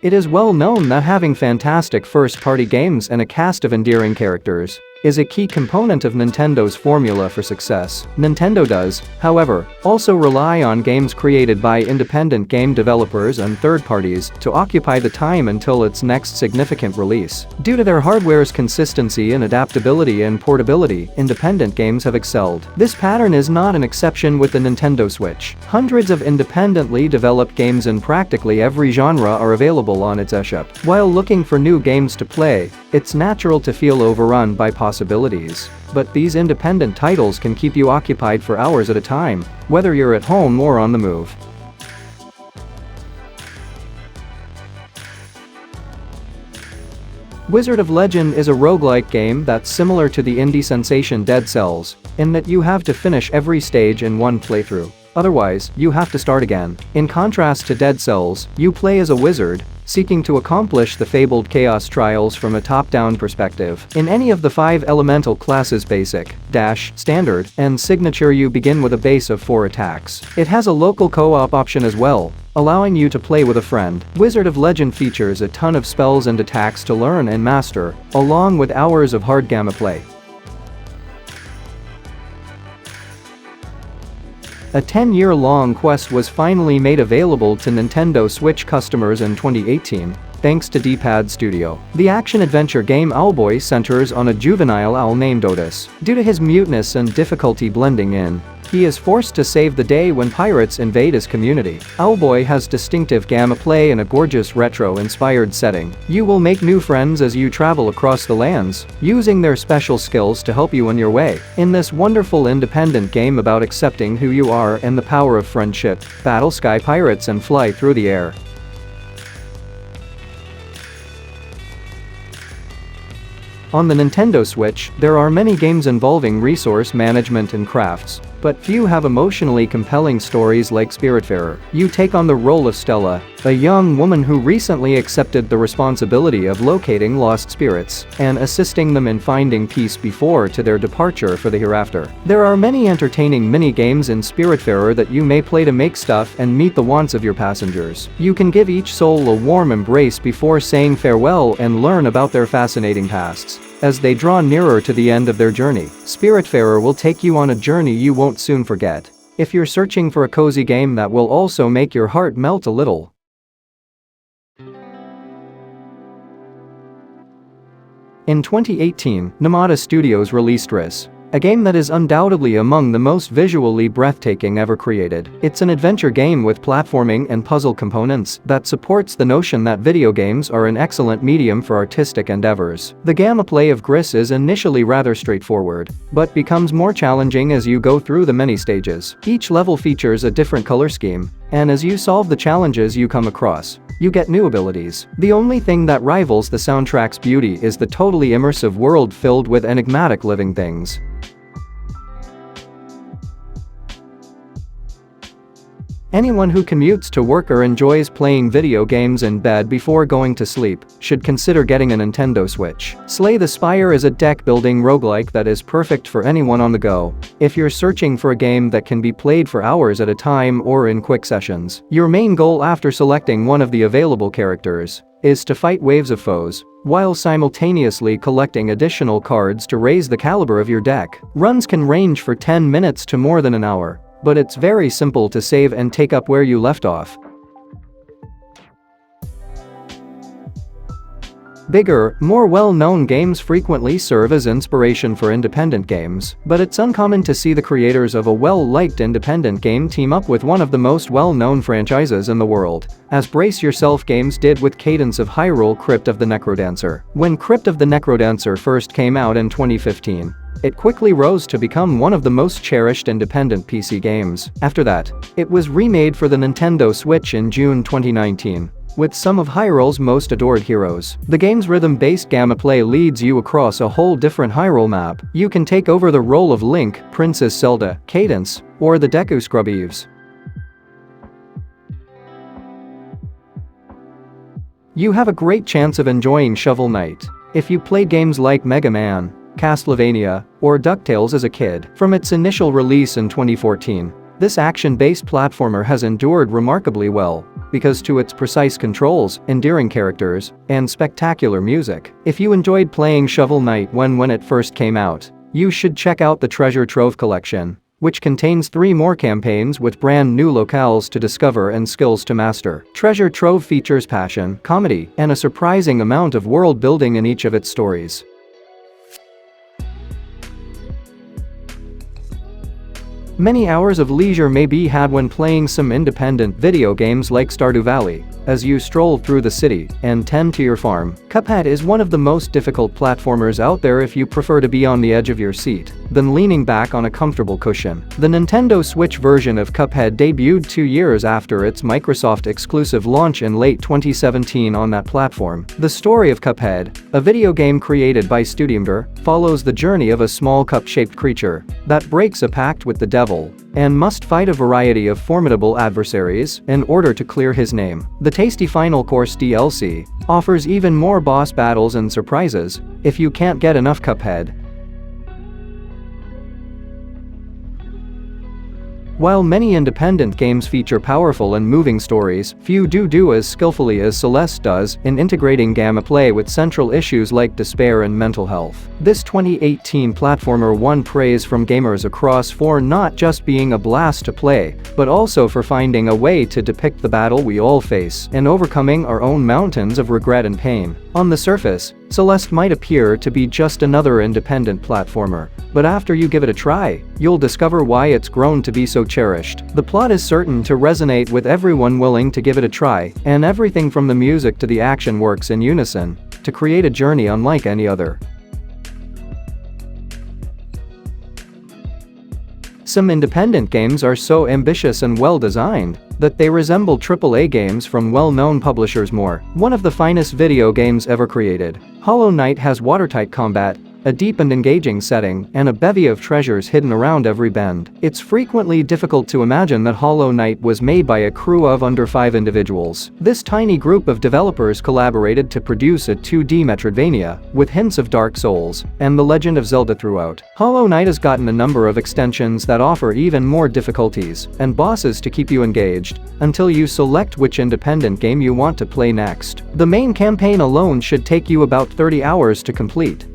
It is well known that having fantastic first-party games and a cast of endearing characters is a key component of Nintendo's formula for success. Nintendo does, however, also rely on games created by independent game developers and third parties to occupy the time until its next significant release. Due to their hardware's consistency and adaptability and portability, independent games have excelled. This pattern is not an exception with the Nintendo Switch. Hundreds of independently developed games in practically every genre are available on its eShop. While looking for new games to play, it's natural to feel overrun by possibilities. But these independent titles can keep you occupied for hours at a time, whether you're at home or on the move. Wizard of Legend is a roguelike game that's similar to the indie sensation Dead Cells, in that you have to finish every stage in one playthrough. Otherwise, you have to start again. In contrast to Dead Cells, you play as a wizard, seeking to accomplish the fabled Chaos Trials from a top-down perspective. In any of the 5 elemental classes Basic, Dash, Standard, and Signature you begin with a base of 4 attacks. It has a local co-op option as well, allowing you to play with a friend. Wizard of Legend features a ton of spells and attacks to learn and master, along with hours of hard gameplay. A 10-year-long quest was finally made available to Nintendo Switch customers in 2018, thanks to D-Pad Studio. The action-adventure game Alboy centers on a juvenile owl named Otis. Due to his muteness and difficulty blending in, he is forced to save the day when pirates invade his community. Alboy has distinctive gameplay and a gorgeous retro-inspired setting. You will make new friends as you travel across the lands, using their special skills to help you on your way. In this wonderful independent game about accepting who you are and the power of friendship, battle sky pirates and fly through the air. On the Nintendo Switch, there are many games involving resource management and crafts, but few have emotionally compelling stories like Spiritfarer. You take on the role of Stella, a young woman who recently accepted the responsibility of locating lost spirits and assisting them in finding peace before to their departure for the hereafter. There are many entertaining mini-games in Spiritfarer that you may play to make stuff and meet the wants of your passengers. You can give each soul a warm embrace before saying farewell and learn about their fascinating pasts as they draw nearer to the end of their journey. Spiritfarer will take you on a journey you won't soon forget. If you're searching for a cozy game that will also make your heart melt a little. In 2018, Nomada Studios released Gris, a game that is undoubtedly among the most visually breathtaking ever created. It's an adventure game with platforming and puzzle components that supports the notion that video games are an excellent medium for artistic endeavors. The gameplay of Gris is initially rather straightforward, but becomes more challenging as you go through the many stages. Each level features a different color scheme, and as you solve the challenges you come across, you get new abilities. The only thing that rivals the soundtrack's beauty is the totally immersive world filled with enigmatic living things. Anyone who commutes to work or enjoys playing video games in bed before going to sleep should consider getting a Nintendo Switch. Slay the Spire is a deck-building roguelike that is perfect for anyone on the go. If you're searching for a game that can be played for hours at a time or in quick sessions, your main goal after selecting one of the available characters is to fight waves of foes, while simultaneously collecting additional cards to raise the caliber of your deck. Runs can range for 10 minutes to more than an hour, but it's very simple to save and take up where you left off. Bigger, more well-known games frequently serve as inspiration for independent games, but it's uncommon to see the creators of a well-liked independent game team up with one of the most well-known franchises in the world, as Brace Yourself Games did with Cadence of Hyrule Crypt of the Necrodancer. When Crypt of the Necrodancer first came out in 2015, it quickly rose to become one of the most cherished independent PC games. After that, it was remade for the Nintendo Switch in June 2019, with some of Hyrule's most adored heroes. The game's rhythm-based gameplay leads you across a whole different Hyrule map. You can take over the role of Link, Princess Zelda, Cadence, or the Deku Scrubbies. You have a great chance of enjoying Shovel Knight if you played games like Mega Man, Castlevania, or DuckTales as a kid. From its initial release in 2014, this action-based platformer has endured remarkably well, because to its precise controls, endearing characters, and spectacular music. If you enjoyed playing Shovel Knight when it first came out, you should check out the Treasure Trove collection, which contains 3 more campaigns with brand new locales to discover and skills to master. Treasure Trove features passion, comedy, and a surprising amount of world building in each of its stories. Many hours of leisure may be had when playing some independent video games like Stardew Valley, as you stroll through the city and tend to your farm. Cuphead is one of the most difficult platformers out there if you prefer to be on the edge of your seat than leaning back on a comfortable cushion. The Nintendo Switch version of Cuphead debuted 2 years after its Microsoft exclusive launch in late 2017 on that platform. The story of Cuphead, a video game created by Studiumver, follows the journey of a small cup-shaped creature that breaks a pact with the devil and must fight a variety of formidable adversaries in order to clear his name. The tasty Final Course DLC offers even more boss battles and surprises if you can't get enough Cuphead. While many independent games feature powerful and moving stories, few do as skillfully as Celeste does in integrating gameplay with central issues like despair and mental health. This 2018 platformer won praise from gamers across for not just being a blast to play, but also for finding a way to depict the battle we all face and overcoming our own mountains of regret and pain. On the surface, Celeste might appear to be just another independent platformer, but after you give it a try, you'll discover why it's grown to be so cherished. The plot is certain to resonate with everyone willing to give it a try, and everything from the music to the action works in unison to create a journey unlike any other. Some independent games are so ambitious and well-designed that they resemble AAA games from well-known publishers more. One of the finest video games ever created, Hollow Knight has watertight combat, a deep and engaging setting, and a bevy of treasures hidden around every bend. It's frequently difficult to imagine that Hollow Knight was made by a crew of under 5 individuals. This tiny group of developers collaborated to produce a 2D Metroidvania with hints of Dark Souls and The Legend of Zelda throughout. Hollow Knight has gotten a number of extensions that offer even more difficulties and bosses to keep you engaged until you select which independent game you want to play next. The main campaign alone should take you about 30 hours to complete.